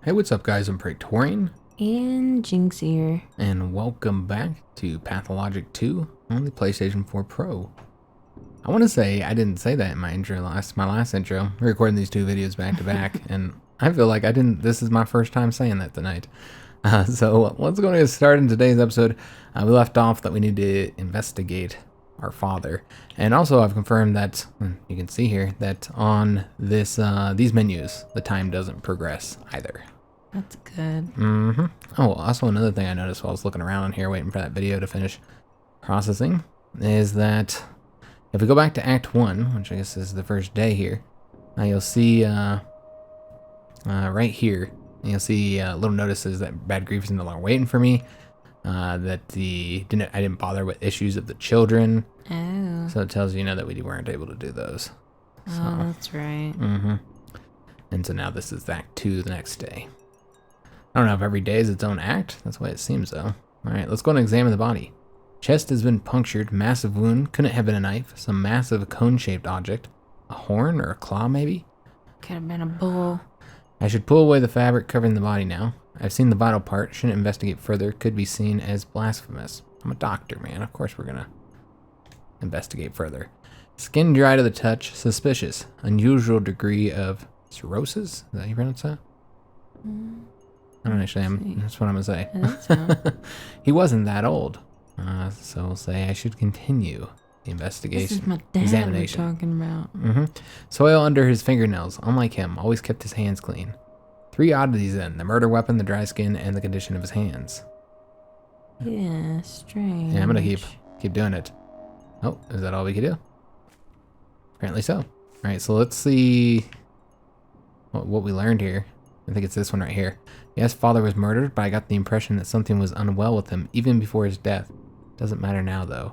Hey, what's up guys? I'm Praetorian. And Jynx here. And welcome back to Pathologic 2 on the PlayStation 4 Pro. I want to say, I didn't say that in my intro my last intro. We're recording these two videos back to back, and I feel like this is my first time saying that tonight. So let's go and start in today's episode. We left off that we need to investigate our father. And also I've confirmed that, you can see here, that on this these menus, the time doesn't progress either. That's good. Oh, also another thing I noticed while I was looking around here waiting for that video to finish processing is that if we go back to Act 1, which I guess is the first day here, you'll see right here, you'll see little notices that Bad Grief is no longer waiting for me, that I didn't bother with issues of the children. Oh. So it tells you, that we weren't able to do those. Oh, that's right. And so now this is Act 2 the next day. I don't know if every day is its own act. That's the way it seems, though. All right, let's go and examine the body. Chest has been punctured. Massive wound. Couldn't have been a knife. Some massive cone-shaped object. A horn or a claw, maybe? Could have been a bull. I should pull away the fabric covering the body now. I've seen the vital part. Shouldn't investigate further. Could be seen as blasphemous. I'm a doctor, man. Of course we're gonna investigate further. Skin dry to the touch. Suspicious. Unusual degree of cirrhosis? Is that how you pronounce that? I don't actually. That's what I'm gonna say. He wasn't that old, so we'll say I should continue the investigation. This is my dad examination. we're talking about. Soil under his fingernails. Unlike him, always kept his hands clean. 3 oddities then: the murder weapon, the dry skin, and the condition of his hands. Yeah, strange. Yeah, I'm gonna keep doing it. Oh, is that all we can do? Apparently so. All right, so let's see what we learned here. I think it's this one right here. Yes, father was murdered, but I got the impression that something was unwell with him even before his death. Doesn't matter now, though.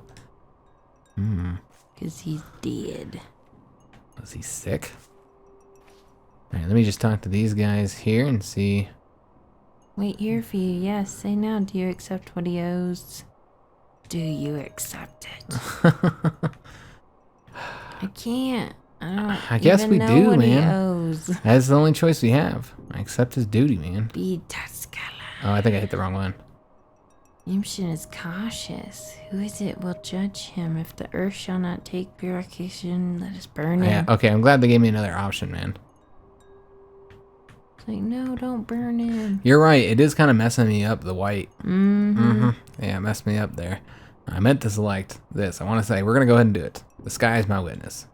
Because he's dead. Was he sick? Alright, let me just talk to these guys here and see. Wait here for you. Yes, say now. Do you accept what he owes? Do you accept it? I can't. I guess we do, what man. He owes. That's the only choice we have. I accept his duty, man. Be Tuscala. Oh, I think I hit the wrong one. Yimshin is cautious. Who is it will judge him? If the earth shall not take purification, let us burn him. Yeah, okay, I'm glad they gave me another option, man. It's like, no, don't burn him. You're right, it is kind of messing me up, the white. Mm-hmm. Yeah, it messed me up there. I meant to select this. I want to say, we're going to go ahead and do it. The sky is my witness.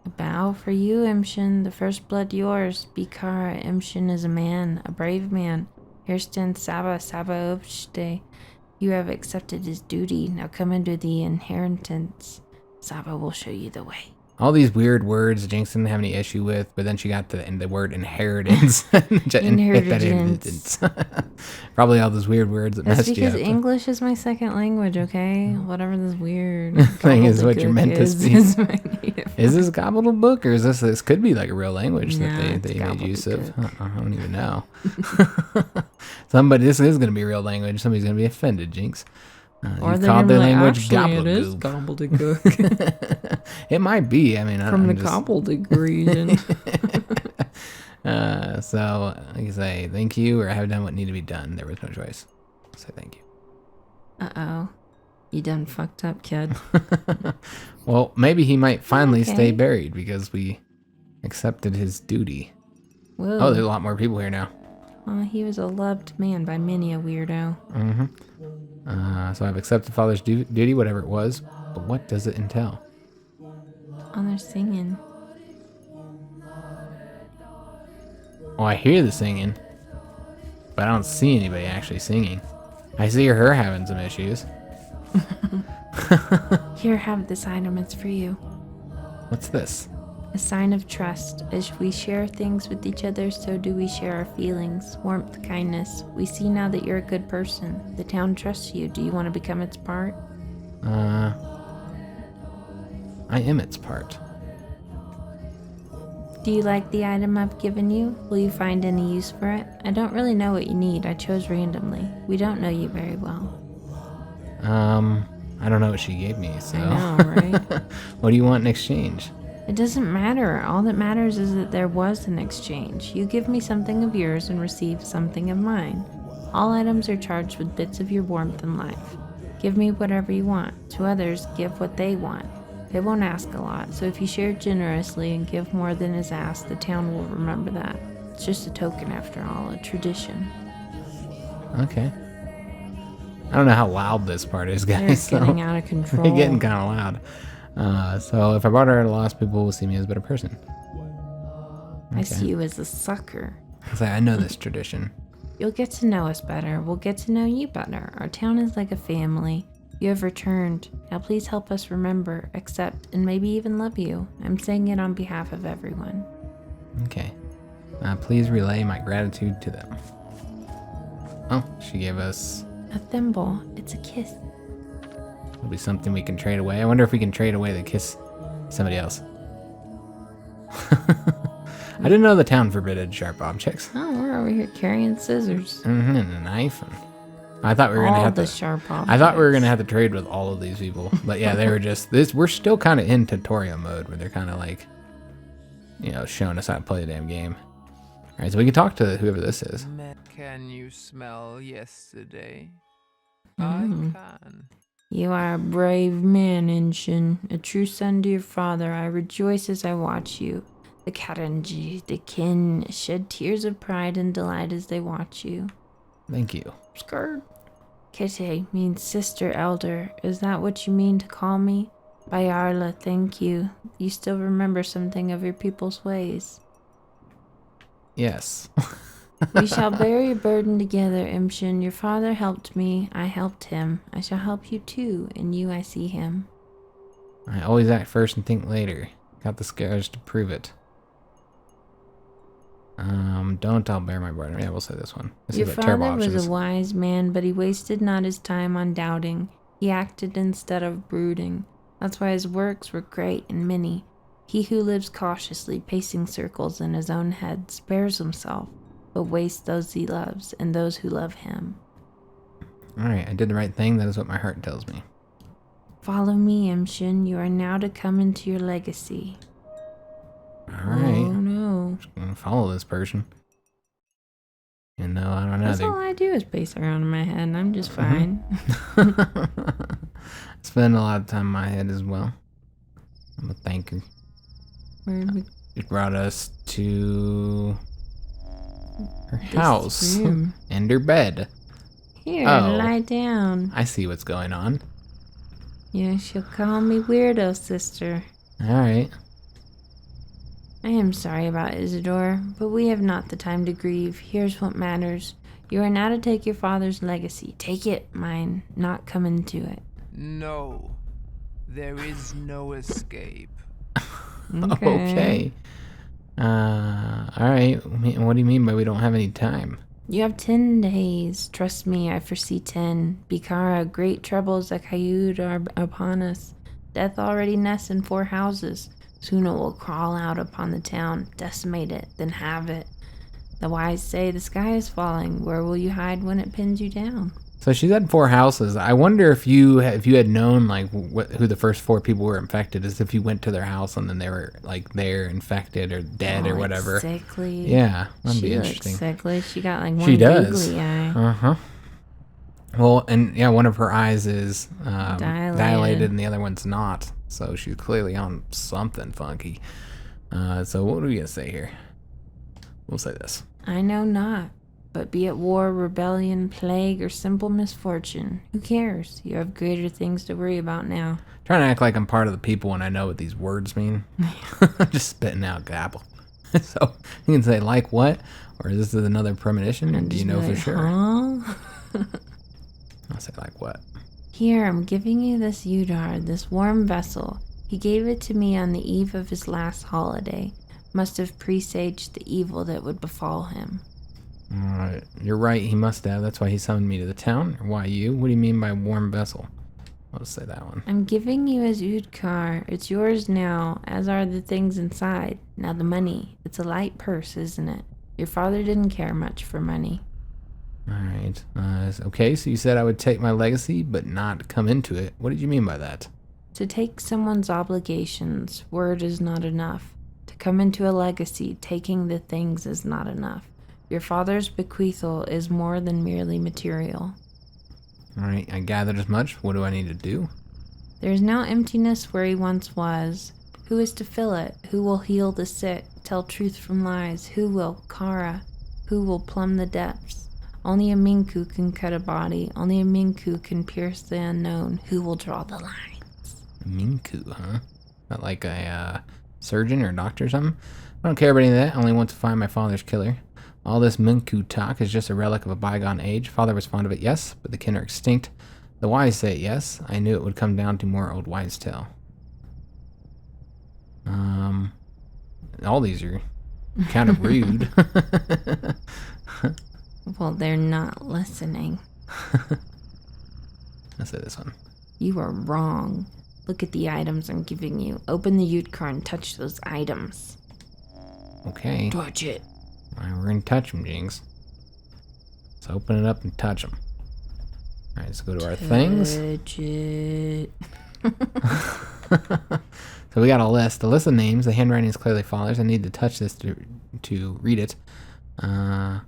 A bow for you, Imshin. The first blood yours. Bikara, Imshin is a man, a brave man. Here stands Saba Obshte. You have accepted his duty. Now come into the inheritance. Saba will show you the way. All these weird words Jynx didn't have any issue with, but then she got to the word inheritance. Inheritance. Probably all those weird words that messed you up. That's because English is my second language, okay? Whatever this weird thing is what you're meant to speak. Is my native. Is this gobbledygook, or is this could be like a real language that they made use of? I don't even know. This is going to be a real language. Somebody's going to be offended, Jynx. Or you called the language gobbledygook. It is gobbledygook. It might be. I mean, from the gobbledygook region. So I can say thank you, or I have done what needed to be done. There was no choice. Say thank you. Uh-oh. You done fucked up, kid. Well, maybe he might finally stay buried because we accepted his duty. Whoa. Oh, there's a lot more people here now. He was a loved man by many a weirdo. So I've accepted father's duty, whatever it was, but what does it entail? Oh, they're singing. Oh, I hear the singing, but I don't see anybody actually singing. I see her having some issues. Here, have this item. It's for you. What's this? A sign of trust. As we share things with each other, so do we share our feelings. Warmth, kindness. We see now that you're a good person. The town trusts you. Do you want to become its part? I am its part. Do you like the item I've given you? Will you find any use for it? I don't really know what you need. I chose randomly. We don't know you very well. I don't know what she gave me, so. I know, right? What do you want in exchange? It doesn't matter. All that matters is that there was an exchange. You give me something of yours and receive something of mine. All items are charged with bits of your warmth and life. Give me whatever you want. To others, give what they want. They won't ask a lot, so if you share generously and give more than is asked, the town will remember that. It's just a token after all, a tradition. Okay. I don't know how loud this part is, guys. They're getting out of control. They're getting kind of loud. So if I brought her at a loss, people will see me as a better person. I see you as a sucker. I know this tradition. You'll get to know us better. We'll get to know you better. Our town is like a family. You have returned. Now please help us remember, accept, and maybe even love you. I'm saying it on behalf of everyone. Okay. Please relay my gratitude to them. Oh, she gave us... A thimble. It's a kiss. It'll be something we can trade away. I wonder if we can trade away the kiss somebody else. I didn't know the town forbidded sharp objects. Oh, we're over here carrying scissors. And a knife. And I thought we were gonna have to. Sharp objects. I thought we were gonna have to trade with all of these people, but yeah, they were just this. We're still kind of in tutorial mode where they're kind of like, showing us how to play the damn game. All right, so we can talk to whoever this is. Can you smell yesterday? Mm. I can. You are a brave man, Inshin, a true son to your father. I rejoice as I watch you. The Karanji, the kin, shed tears of pride and delight as they watch you. Thank you. Skirt. Kete means sister elder. Is that what you mean to call me? Bayarla, thank you. You still remember something of your people's ways. Yes. We shall bear your burden together, Imshin. Your father helped me. I helped him. I shall help you too. In you I see him. I always act first and think later. Got the scars to prove it. Don't I'll bear my burden. Yeah, we'll say this one. This Your is what terrible father was options. a wise man, but he wasted not his time on doubting. He acted instead of brooding. That's why his works were great and many. He who lives cautiously, pacing circles in his own head, spares himself, but wastes those he loves and those who love him. Alright, I did the right thing. That is what my heart tells me. Follow me, Imshin. You are now to come into your legacy. Alright. Oh no. I'm gonna follow this person. And no, I don't know. That's all I do is pace around in my head and I'm just fine. Spend a lot of time in my head as well. I'm a thanker. Where we It brought us to her house room. and her bed. Here, Oh. lie down. I see what's going on. Yeah, she'll call me weirdo, sister. Alright. I am sorry about Isidore, but we have not the time to grieve. Here's what matters. You are now to take your father's legacy. Take it, mine, not come into it. No. There is no escape. Okay. Alright. What do you mean by we don't have any time? You have 10 days. Trust me, I foresee 10. Bikara, great troubles like Hayud are upon us. Death already nests in 4 houses. Soon it will crawl out upon the town, decimate it, then have it. The wise say the sky is falling. Where will you hide when it pins you down? So she's had 4 houses. I wonder if you had known like who the first 4 people were infected is if you went to their house and then they were like they're infected or dead or whatever. Sickly. Yeah, that'd be She interesting. looks sickly. She got like one She does. googly eye. Uh-huh. Well, and yeah, one of her eyes is Dilated. and the other one's not. So she's clearly on something funky. So what are we gonna say here? We'll say this. I know not. But be it war, rebellion, plague, or simple misfortune, who cares? You have greater things to worry about now. Trying to act like I'm part of the people when I know what these words mean. I'm just spitting out gabble. So you can say like what? Or is this another premonition? Or do you know for sure? Huh? I'll say like what? Here, I'm giving you this Udar, this warm vessel. He gave it to me on the eve of his last holiday. Must have presaged the evil that would befall him. Alright, you're right, he must have. That's why he summoned me to the town. Or why you? What do you mean by warm vessel? I'll just say that one. I'm giving you his Udkar. It's yours now, as are the things inside. Now the money. It's a light purse, isn't it? Your father didn't care much for money. Alright. Okay, so you said I would take my legacy, but not come into it. What did you mean by that? To take someone's obligations, word is not enough. To come into a legacy, taking the things is not enough. Your father's bequeathal is more than merely material. Alright, I gathered as much. What do I need to do? There is now emptiness where he once was. Who is to fill it? Who will heal the sick, tell truth from lies? Who will, Kara? Who will plumb the depths? Only a Minku can cut a body. Only a Minku can pierce the unknown. Who will draw the lines? Minku, huh? Not like a surgeon or a doctor or something? I don't care about any of that. I only want to find my father's killer. All this Minku talk is just a relic of a bygone age. Father was fond of it, yes, but the kin are extinct. The wise say yes. I knew it would come down to more old wives' tale. All these are kind of rude. Well, they're not listening. Let's say this one. You are wrong. Look at the items I'm giving you. Open the Ute car and touch those items. Okay. Touch it. Alright, we're gonna touch them, Jynx. Let's open it up and touch them. Alright, let's go to our things. Touch it. So we got a list. The list of names. The handwriting is clearly father's. I need to touch this to read it. I'm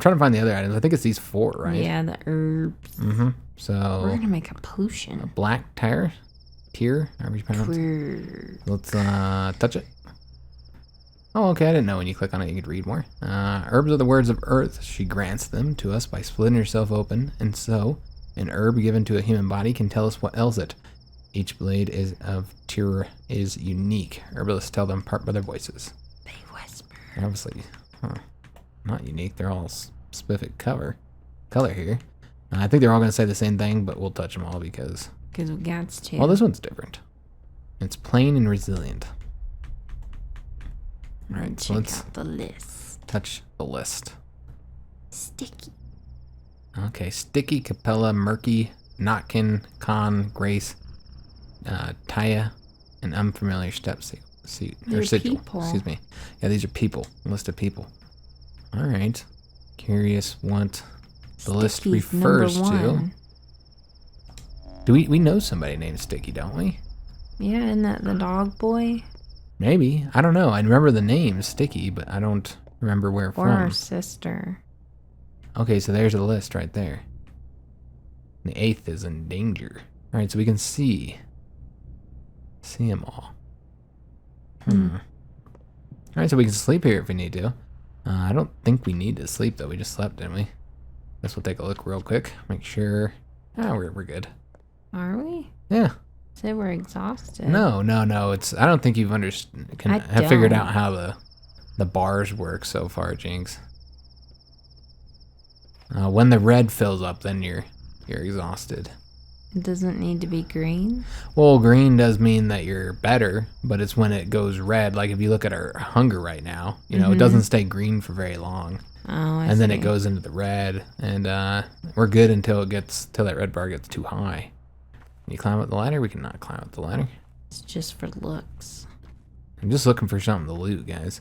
trying to find the other items. I think it's these 4, right? Yeah, the herbs. Mm-hmm. So We're gonna make a a potion. black tire, tier, however you pronounce it. Let's touch it. Oh, okay. I didn't know when you click on it you could read more. Herbs are the words of earth. She grants them to us by splitting herself open, and so an herb given to a human body can tell us what ails it. Each blade of tier is unique. Herbalists tell them apart by their voices. They whisper. Obviously, not unique. They're all specific color here. I think they're all going to say the same thing, but we'll touch them all because we got to. Well, this one's different. It's plain and resilient. All right, so let's out the list. touch the list. Sticky. Okay, Sticky, Capella, Murky, Notkin, Khan, Grace, Taya, and Unfamiliar Step They're Sigil. people. Excuse me. Yeah, these are people. A list of people. All right. Curious what the list Sticky's refers number to. 1. Do we know somebody named Sticky, don't we? Yeah, isn't that the dog boy? Maybe. I don't know. I remember the name Sticky, but I don't remember where Or from. our sister. Okay, so there's the list right there. The 8th is in danger. All right, so we can see them all. All right, so we can sleep here if we need to. I don't think we need to sleep though. We just slept, didn't we? Guess we'll take a look real quick. Make sure. We're good. Are we? Yeah. Say we're exhausted. No. It's. I don't think you've have figured out how the bars work so far, Jynx. When the red fills up, then you're exhausted. It doesn't need to be green. Well, green does mean that you're better, but it's when it goes red. Like if you look at our hunger right now, you know, it doesn't stay green for very long. Oh, I And then see. it goes into the red, and we're good until that red bar gets too high. Can you climb up the ladder? We cannot climb up the ladder. It's just for looks. I'm just looking for something to loot, guys.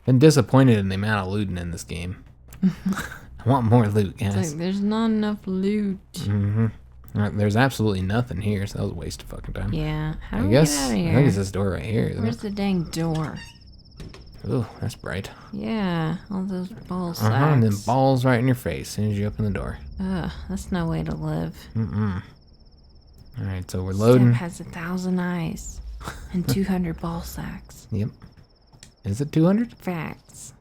Been disappointed in the amount of looting in this game. I want more loot, guys. It's like there's not enough loot. There's absolutely nothing here, so that was a waste of fucking time. Yeah. How do I we guess get out of I here? think it's this door right here, isn't Where's the dang door? it? Ooh, that's bright. Yeah, all those ball sacks. And then balls right in your face as soon as you open the door. Ugh, that's no way to live. Alright, so we're loading. Step has 1,000 eyes and 200 ball sacks. Yep. Is it 200? Facts.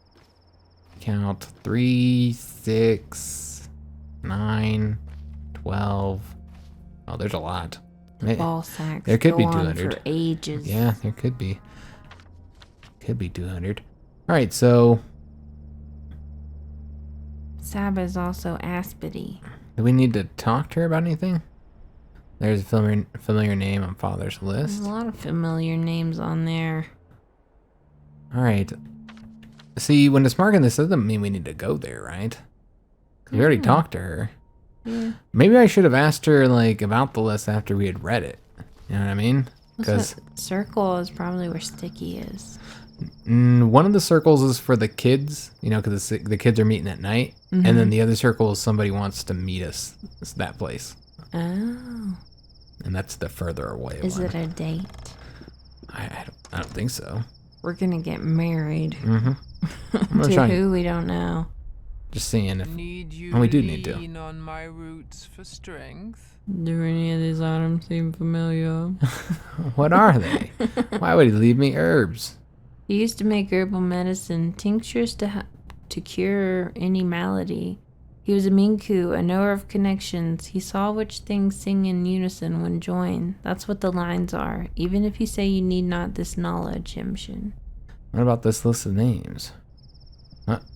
Count 3, 6, 9, 12. Oh, there's a lot. Ball sacks. There could go be on 200. for ages. Yeah, there could be. Could be 200. Alright, so Saba is also aspity. do we need to talk to her about anything? There's a familiar name on Father's There's list. a lot of familiar names on there. Alright. See, when it's marking this, doesn't mean we need to go there, right? 'Cause we already talked to her. Yeah. Maybe I should have asked her, like, about the list after we had read it. You know what I mean? Because Circle is probably where Sticky is. one of the circles is for the kids, you know, because the kids are meeting at night. And then the other circle is somebody wants to meet us. It's that place. Oh. And that's the further away Is one. it a date? I don't think so. We're gonna get married. Mm-hmm. To who we don't know. Just seeing if... Need you Oh, we do need to. lean on my roots for strength? Do any of these items seem familiar? What are they? Why would he leave me herbs? He used to make herbal medicine, tinctures to cure any malady. He was a Minku, a knower of connections. He saw which things sing in unison when joined. That's what the lines are, even if you say you need not this knowledge, Himshin. What about this list of names?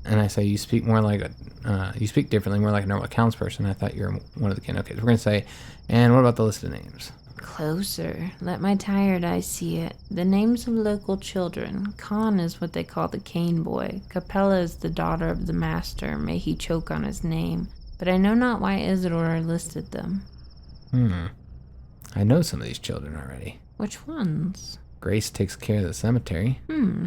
And I say you speak more like a... you speak differently, more like a normal accounts person. I thought you were one of the kin. Okay, so we're going to say... And what about the list of names? Closer. Let my tired eyes see it. The names of local children. Khan is what they call the cane boy. Capella is the daughter of the master. May he choke on his name. But I know not why Isidore listed them. I know some of these children already. Which ones? Grace takes care of the cemetery.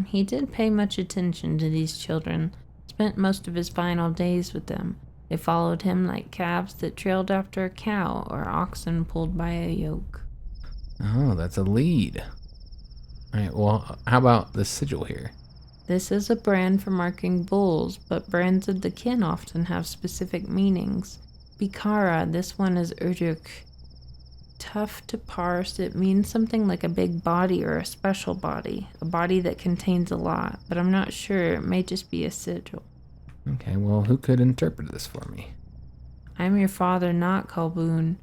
He did pay much attention to these children. Spent most of his final days with them. They followed him like calves that trailed after a cow or oxen pulled by a yoke. Oh, that's a lead. Alright, well, how about the sigil here? This is a brand for marking bulls, but brands of the kin often have specific meanings. Bikara, this one is Uruk. Tough to parse, it means something like a big body or a special body. A body that contains a lot, but I'm not sure. It may just be a sigil. Okay, well, who could interpret this for me? I'm your father, not Kalboon.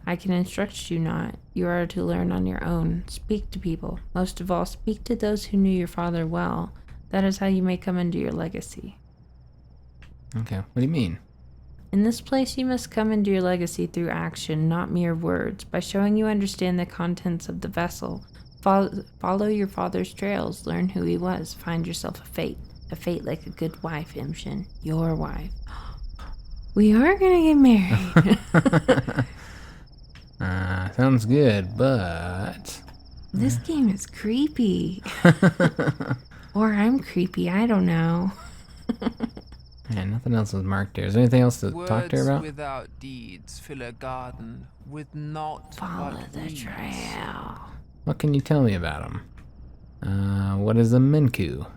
I can instruct you not. You are to learn on your own. Speak to people. Most of all, speak to those who knew your father well. That is how you may come into your legacy. Okay, what do you mean? In this place, you must come into your legacy through action, not mere words. By showing you understand the contents of the vessel. Follow your father's trails. Learn who he was. Find yourself a fate. A fate like a good wife, Imshin. Your wife. We are gonna get married. Sounds good, but... This game is creepy. Or I'm creepy, I don't know. Yeah, nothing else was marked here. Is there anything else to talk to her about? Without deeds fill a garden with naught Follow but the weeds. trail. What can you tell me about him? What is a Minku?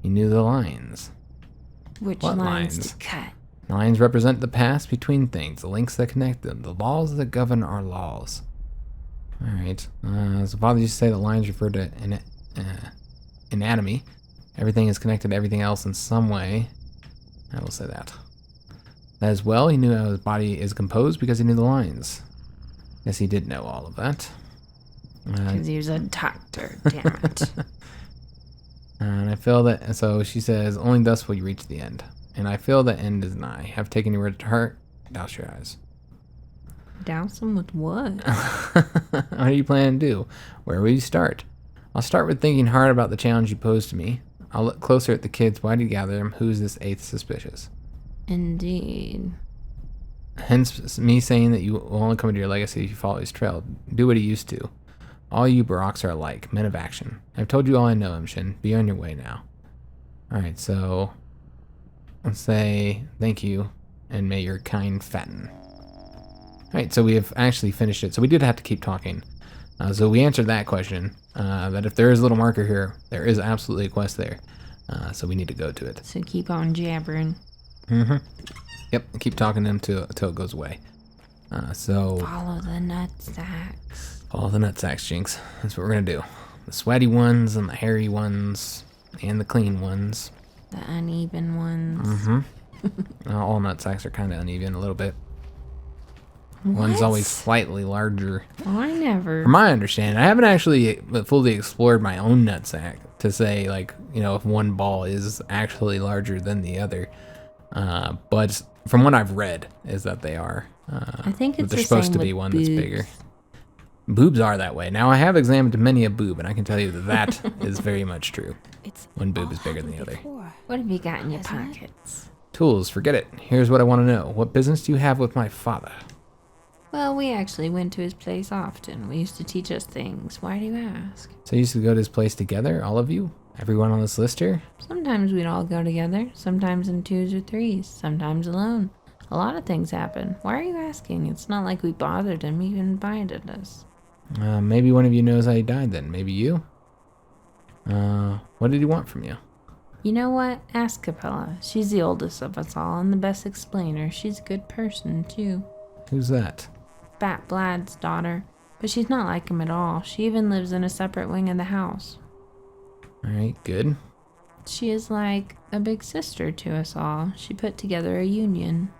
He knew the lines. Which What lines lines? to cut? Lines represent the past between things, the links that connect them, the laws that govern our laws. Alright, so Father used to say that lines refer to anatomy. Everything is connected to everything else in some way. I will say that. As well, he knew how his body is composed because he knew the lines. Yes, he did know all of that. Because he was a doctor, damn it. And I feel that, so she says, only thus will you reach the end. And I feel the end is nigh. Have taken your word to heart. Douse your eyes. Douse him with what? What do you plan to do? Where will you start? I'll start with thinking hard about the challenge you posed to me. I'll look closer at the kids. Why did you gather them? Who's this eighth suspicious? Indeed. Hence me saying that you will only come into your legacy if you follow his trail. Do what he used to. All you Baraks are alike, men of action. I've told you all I know, Imshin. Be on your way now. Alright, so let's say thank you, and may your kind fatten. Alright, so we have actually finished it. So we did have to keep talking. So we answered that question, that if there is a little marker here, there is absolutely a quest there. So we need to go to it. So keep on jabbering. Mm-hmm. Yep, keep talking to him until it goes away. So Follow the nutsacks. all the nutsacks, Jinx. That's what we're gonna do. The sweaty ones and the hairy ones and the clean ones. The uneven ones. Mm-hmm. All nutsacks are kind of uneven a little bit. What? One's always slightly larger. Oh, I never. From my understanding, I haven't actually fully explored my own nutsack to say, like, you know, if one ball is actually larger than the other. But from what I've read, is that they are. I think it's that the there's supposed same to be with one boobs. that's bigger. Boobs are that way. Now, I have examined many a boob, and I can tell you that that is very much true. One boob is bigger than the other. What have you got in your pockets? Tools, forget it. Here's what I want to know. What business do you have with my father? Well, we actually went to his place often. We used to teach us things. Why do you ask? So you used to go to his place together, all of you? Everyone on this list here? Sometimes we'd all go together. Sometimes in twos or threes. Sometimes alone. A lot of things happen. Why are you asking? It's not like we bothered him. He invited us. Maybe one of you knows how he died then. Maybe you? What did he want from you? You know what? Ask Capella. She's the oldest of us all and the best explainer. She's a good person, too. Who's that? Fat Vlad's daughter. But she's not like him at all. She even lives in a separate wing of the house. Alright, good. She is like a big sister to us all. She put together a union.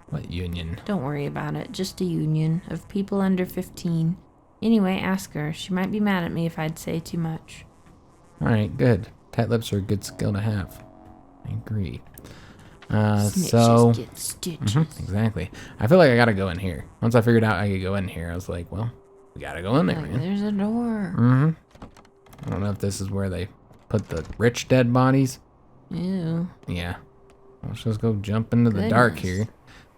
What union? Don't worry about it. Just a union of people under 15. Anyway, ask her. She might be mad at me if I'd say too much. Alright, good. Tight lips are a good skill to have. I agree. Snitches get stitches. Exactly. I feel like I gotta go in here. Once I figured out I could go in here, I was like, well, we gotta go in there, man. There's a door. I don't know if this is where they put the rich dead bodies. Ew. Yeah. Let's just go jump into the dark here.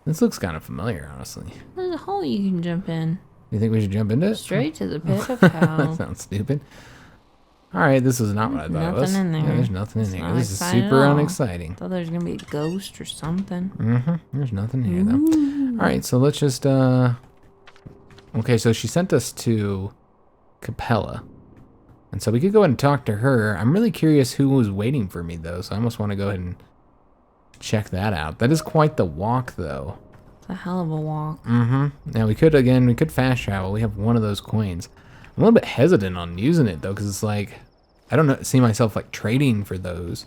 This looks kind of familiar, honestly. There's a hole you can jump in. You think we should jump into it? Straight to the pit of hell. That sounds stupid. Alright, this is not what I thought it was. Nothing in there. Yeah, there's nothing in here. This is exciting super at all. unexciting. Thought there was gonna be a ghost or something. There's nothing here, though. Alright, so let's just, okay, so she sent us to Capella. And so we could go ahead and talk to her. I'm really curious who was waiting for me, though, so I almost want to go ahead and check that out. That is quite the walk, though. It's a hell of a walk. Now, we could fast travel. We have one of those coins. I'm a little bit hesitant on using it, though, because it's like, I don't see myself, like, trading for those.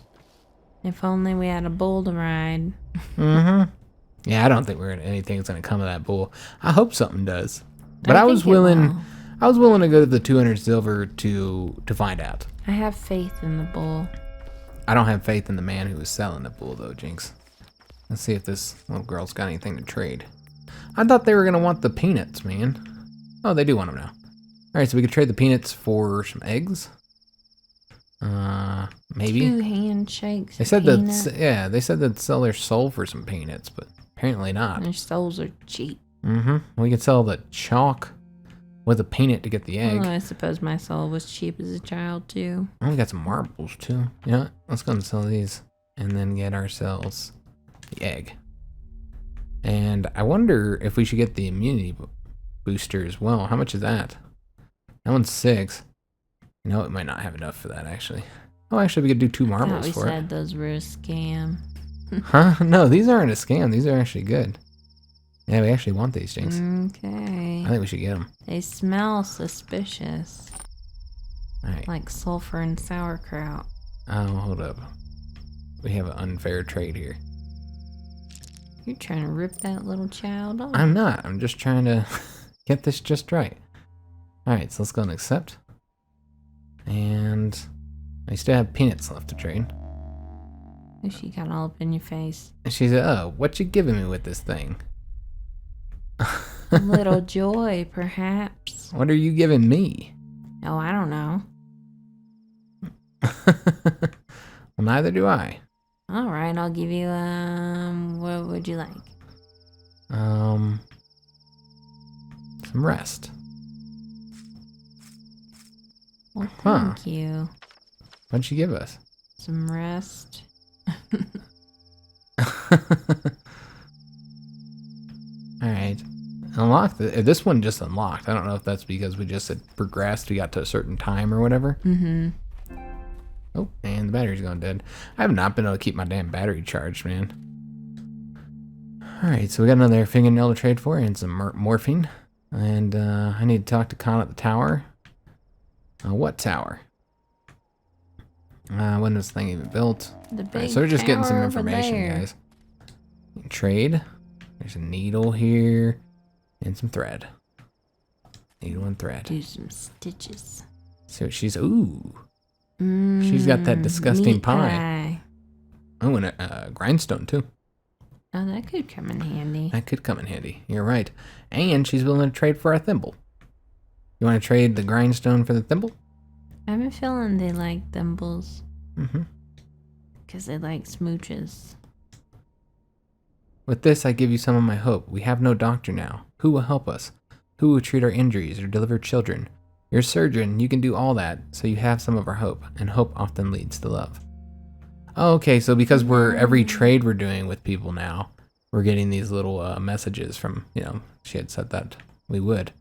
If only we had a bull to ride. Yeah, I don't think anything's going to come of that bull. I hope something does. But I was willing to go to the 200 silver to find out. I have faith in the bull. I don't have faith in the man who was selling the bull, though, Jinx. Let's see if this little girl's got anything to trade. I thought they were going to want the peanuts, man. Oh, they do want them now. All right, so we could trade the peanuts for some eggs. Maybe. 2 handshakes. They said that, yeah, they said they'd sell their soul for some peanuts, but apparently not. Their souls are cheap. We could sell the chalk with a peanut to get the egg. Oh, I suppose my soul was cheap as a child, too. Oh, we got some marbles, too. Yeah, let's go and sell these and then get ourselves the egg. And I wonder if we should get the immunity booster as well. How much is that? That one's 6. You know, it might not have enough for that, actually. Oh, actually, we could do 2 marbles for it. We said those were a scam. Huh? No, these aren't a scam. These are actually good. Yeah, we actually want these things. Okay. I think we should get them. They smell suspicious. All right. Like sulfur and sauerkraut. Oh, hold up. We have an unfair trade here. You're trying to rip that little child off. I'm not. I'm just trying to get this just right. All right, so let's go and accept. And I still have peanuts left to trade. She got all up in your face. And she said, oh, what you giving me with this thing? A little joy, perhaps. What are you giving me? Oh, I don't know. Well, neither do I. All right, I'll give you, what would you like? Some rest. Well, thank you. What'd she give us? Some rest. Alright. Unlock this one just unlocked. I don't know if that's because we just had progressed. We got to a certain time or whatever. Oh, and the battery's going dead. I have not been able to keep my damn battery charged, man. Alright, so we got another fingernail to trade for and some morphine. And I need to talk to Khan at the tower. What tower? When was this thing even built? The big Right, so we're just getting some tower information, over there. guys. Trade. There's a needle here and some thread. Needle and thread. Do some stitches. See what she's. Ooh. She's got that disgusting meat pie. Oh, and a grindstone too. Oh, that could come in handy. That could come in handy. You're right. And she's willing to trade for a thimble. You want to trade the grindstone for the thimble? I have a feeling they like thimbles. Because they like smooches. With this, I give you some of my hope. We have no doctor now. Who will help us? Who will treat our injuries or deliver children? You're a surgeon. You can do all that, so you have some of our hope, and hope often leads to love. Oh, okay, so because every trade we're doing with people now, we're getting these little messages from, you know, she had said that we would.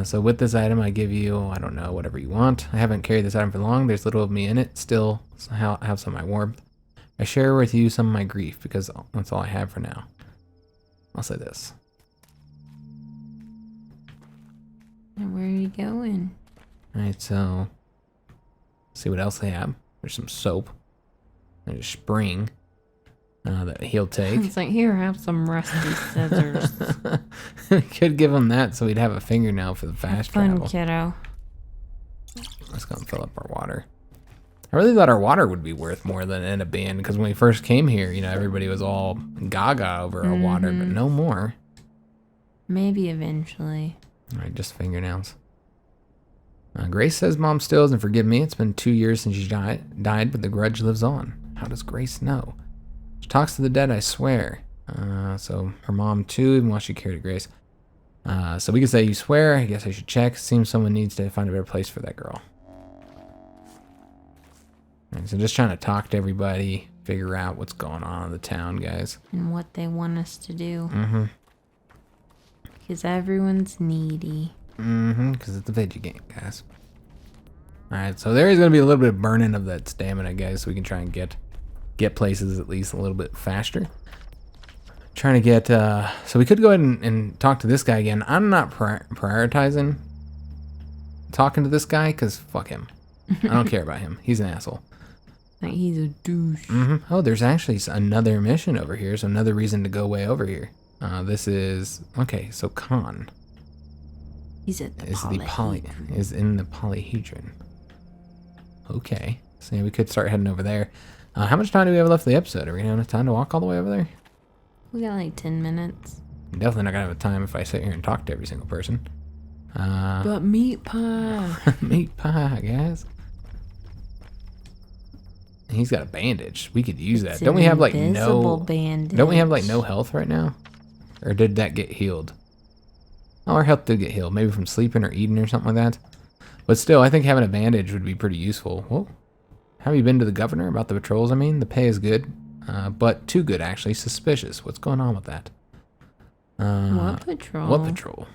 So with this item, I give you, I don't know, whatever you want. I haven't carried this item for long. There's little of me in it. Still have some of my warmth. I share with you some of my grief because that's all I have for now. I'll say this. Where are you going? All right, so see what else they have. There's some soap. There's a spring that he'll take. It's like, here, have some rusty scissors. We could give him that so we'd have a fingernail for the fast Fun, travel. kiddo. Let's go and fill up our water. I really thought our water would be worth more than it ended up being, because when we first came here, you know, everybody was all gaga over our water, but no more. Maybe eventually. All right, just fingernails. Grace says Mom still doesn't forgive me. It's been 2 years since she died, but the grudge lives on. How does Grace know? She talks to the dead, I swear. So her mom too, even while she carried Grace. So we could say you swear. I guess I should check. Seems someone needs to find a better place for that girl. All right, so just trying to talk to everybody, figure out what's going on in the town, guys. And what they want us to do. Because everyone's needy. Because it's a veggie game, guys. Alright, so there is going to be a little bit of burning of that stamina, guys, so we can try and get places at least a little bit faster. Trying to get, so we could go ahead and talk to this guy again. I'm not prioritizing talking to this guy, because fuck him. I don't care about him. He's an asshole. Like, he's a douche. Oh, there's actually another mission over here, so another reason to go way over here. This is, okay, so Khan. He's at the is in the polyhedron. Okay, so yeah, we could start heading over there. How much time do we have left of the episode? Are we gonna have enough time to walk all the way over there? We got like 10 minutes. I'm definitely not gonna have time if I sit here and talk to every single person. But meat pie. Meat pie, guys. He's got a bandage. We could use that. Don't we have like no bandage. Don't we have like no health right now? Or did that get healed? Oh, our health did get healed. Maybe from sleeping or eating or something like that. But still, I think having a bandage would be pretty useful. Whoa. Have you been to the governor about the patrols? I mean, the pay is good. But too good, actually. Suspicious. What's going on with that? What patrol? What patrol?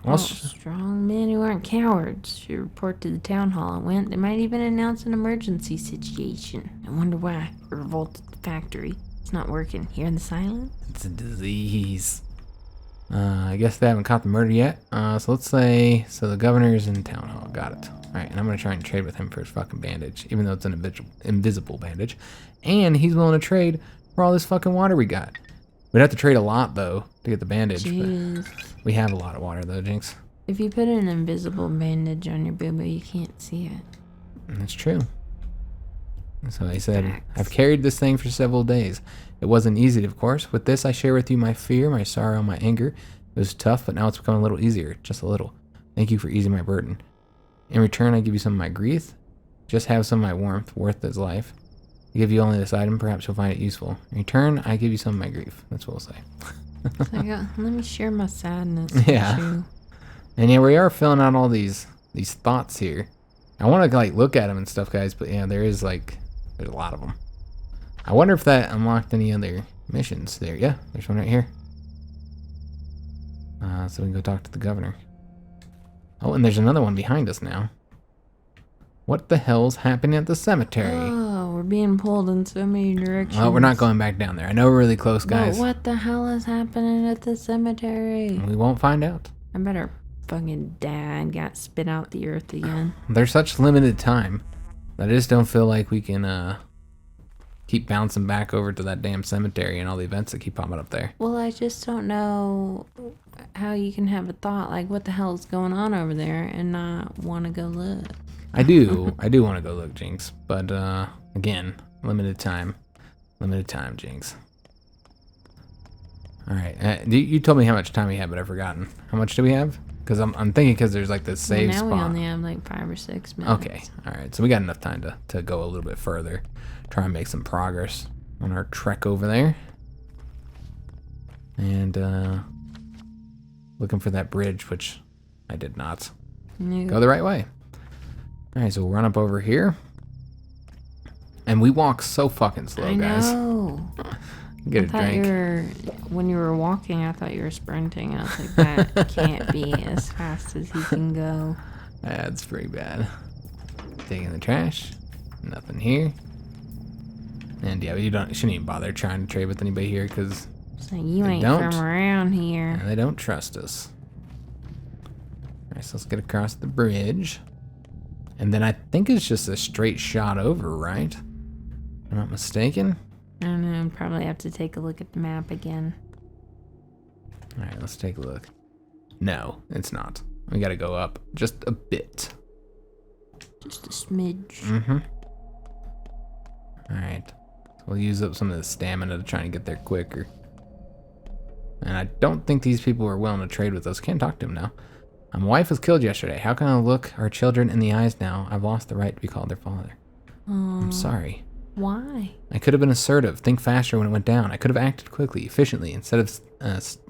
Well, strong men who aren't cowards should report to the town hall and went. They might even announce an emergency situation. I wonder why. A revolt at the factory. It's not working. Hearing the silence? It's a disease. I guess they haven't caught the murder yet. So let's say, so the governor's in town hall. Got it. All right, and I'm going to try and trade with him for his fucking bandage, even though it's an invisible bandage. And he's willing to trade for all this fucking water we got. We'd have to trade a lot, though, to get the bandage. Jeez. But we have a lot of water, though, Jinx. If you put an invisible bandage on your boo-boo, you can't see it. That's true. So he said, I've carried this thing for several days. It wasn't easy, of course. With this, I share with you my fear, my sorrow, my anger. It was tough, but now it's become a little easier. Just a little. Thank you for easing my burden. In return, I give you some of my grief. Just have some of my warmth, worth his life. I give you only this item. Perhaps you'll find it useful. In return, I give you some of my grief. That's what we'll say. So let me share my sadness yeah. with you. And yeah, we are filling out all these thoughts here. I want to like look at them and stuff, guys, but yeah, there's a lot of them. I wonder if that unlocked any other missions there. Yeah, there's one right here. So we can go talk to the governor. Oh, and there's another one behind us now. What the hell's happening at the cemetery? Oh, we're being pulled in so many directions. Well, we're not going back down there. I know we're really close, guys. But what the hell is happening at the cemetery? We won't find out. I better fucking die and got spit out the earth again. There's such limited time that I just don't feel like we can keep bouncing back over to that damn cemetery and all the events that keep popping up there. Well, I just don't know how you can have a thought like, what the hell is going on over there, and not want to go look. I do want to go look, Jinx, but again, limited time, Jinx. All right, you told me how much time we had, but I've forgotten. How much do we have? Because I'm thinking because there's like this save now spot. We only have like 5 or 6 minutes. Okay, all right, so we got enough time to go a little bit further, try and make some progress on our trek over there, and looking for that bridge, which I did not go the right way. All right, so we'll run up over here. And we walk so fucking slow, guys. I know. Get a I thought drink. when you were walking, I thought you were sprinting. I was like, that can't be as fast as he can go. That's pretty bad. Taking the trash. Nothing here. And yeah, you shouldn't even bother trying to trade with anybody here because It's like, you ain't from around here. they don't trust us. Alright, so let's get across the bridge. And then I think it's just a straight shot over, right? If I'm not mistaken. I don't know, probably have to take a look at the map again. Alright, let's take a look. No, it's not. We gotta go up just a bit. Just a smidge. Mm-hmm. Alright. So we'll use up some of the stamina to try and get there quicker. And I don't think these people are willing to trade with us. Can't talk to them now. My wife was killed yesterday. How can I look our children in the eyes now? I've lost the right to be called their father. I'm sorry. Why? I could have been assertive, think faster when it went down. I could have acted quickly, efficiently, instead of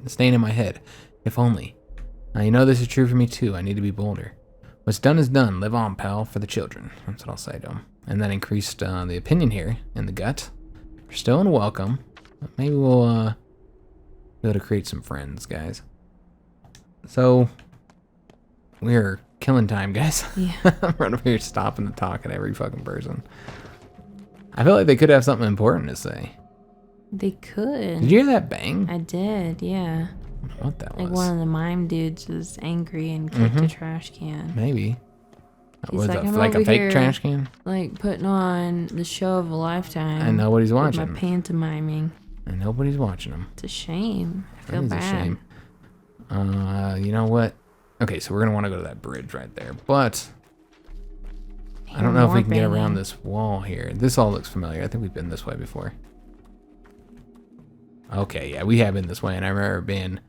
staying in my head. If only. Now, you know this is true for me too. I need to be bolder. What's done is done. Live on, pal, for the children. That's what I'll say to him. And that increased the opinion here in the gut. We're still unwelcome, but maybe we'll be able to create some friends, guys. So, we're killing time, guys. Yeah. I'm right over here stopping to talk at every fucking person. I feel like they could have something important to say. They could. Did you hear that bang? I did, yeah. I don't know what that Like was. one of the mime dudes was angry and kicked a trash can. Maybe. He's Was like, it "I'm like a over fake here, trash can? Like putting on the show of a lifetime. And nobody's with watching. my pantomiming. And nobody's watching them. It's a shame. I feel That is bad. a shame. You know what? Okay, so we're gonna want to go to that bridge right there, but I don't know if we can get around this wall here. This all looks familiar. I think we've been this way before. Okay, yeah, we have been this way, and I remember it being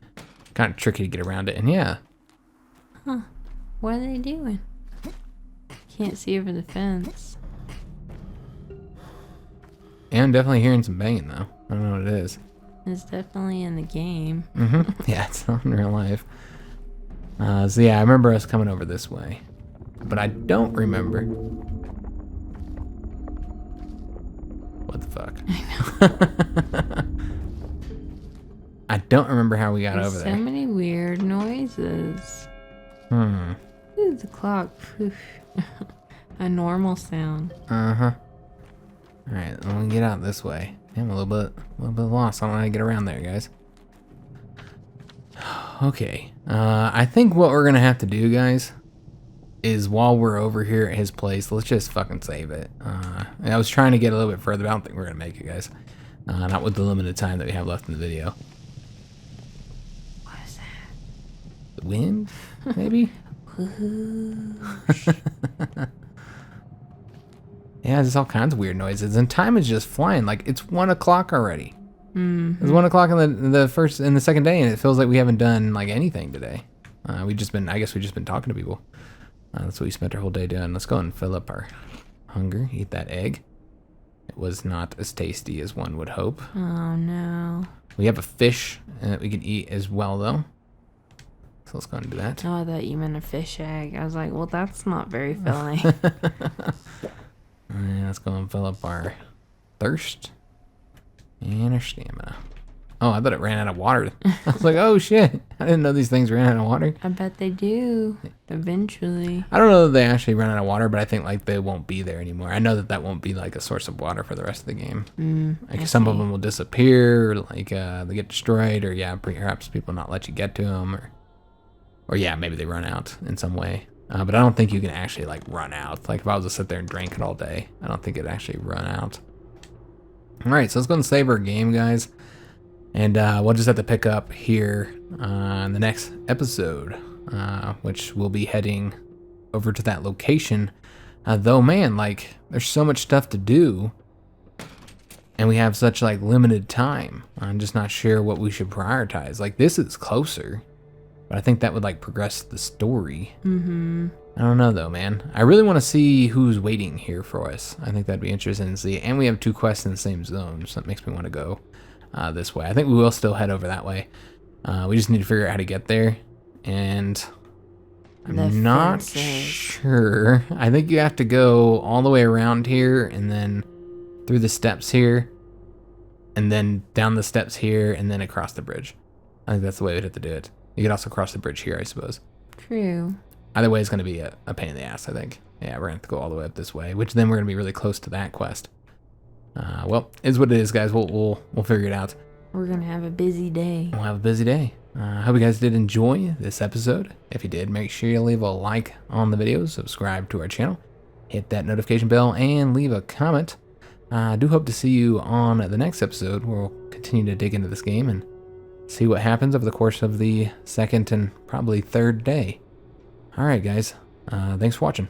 kind of tricky to get around it. And yeah, Huh. What are they doing? Can't see over the fence. yeah, I'm definitely hearing some banging though. I don't know what it is. It's definitely in the game. Yeah, it's not in real life. So yeah, I remember us coming over this way, but I don't remember. What the fuck? I don't remember how we got There's over so there. many weird noises. Hmm. Ooh, the clock. Poof. A normal sound. Uh-huh. Alright, let me get out this way. I'm a little bit lost. I don't know how to get around there, guys. Okay. I think what we're gonna have to do, guys, is while we're over here at his place, let's just fucking save it. I was trying to get a little bit further, but I don't think we're gonna make it, guys. Not with the limited time that we have left in the video. What is that? The wind, maybe? Yeah, there's all kinds of weird noises, and time is just flying. Like, it's 1 o'clock already. It's 1 o'clock in the first and the second day, and it feels like we haven't done like anything today. I guess we've just been talking to people. That's what we spent our whole day doing. Let's go and fill up our hunger. Eat that egg. It was not as tasty as one would hope. Oh no. We have a fish that we can eat as well, though. So let's go and do that. Oh, I thought you meant a fish egg. I was like, well, that's not very filling. And let's go and fill up our thirst and our stamina. Oh, I thought it ran out of water. I was like, oh shit. I didn't know these things ran out of water. I bet they do. Eventually. I don't know that they actually run out of water, but I think like they won't be there anymore. I know that won't be like a source of water for the rest of the game. Like some of them will disappear, or like they get destroyed, or yeah, perhaps people not let you get to them, or yeah, maybe they run out in some way. But I don't think you can actually like run out. Like if I was to sit there and drink it all day, I don't think it'd actually run out. All right, so let's go and save our game, guys. And we'll just have to pick up here in the next episode, which we'll be heading over to that location. Though, man, like there's so much stuff to do, and we have such like limited time. I'm just not sure what we should prioritize. Like this is closer, but I think that would like progress the story. I don't know though, man. I really want to see who's waiting here for us. I think that'd be interesting to see. And we have 2 quests in the same zone, so that makes me want to go this way. I think we will still head over that way. We just need to figure out how to get there. And I'm not sure. I think you have to go all the way around here and then through the steps here. and then down the steps here, and then across the bridge. I think that's the way we'd have to do it. You could also cross the bridge here, I suppose. True. Either way, it's going to be a pain in the ass, I think. Yeah, we're going to have to go all the way up this way, which then we're going to be really close to that quest. Well, is what it is, guys. We'll figure it out. We're gonna have a busy day. We'll have a busy day. I hope you guys did enjoy this episode. If you did, make sure you leave a like on the video, subscribe to our channel, hit that notification bell, and leave a comment. I do hope to see you on the next episode, where we'll continue to dig into this game and see what happens over the course of the second and probably third day. Alright, guys. Thanks for watching.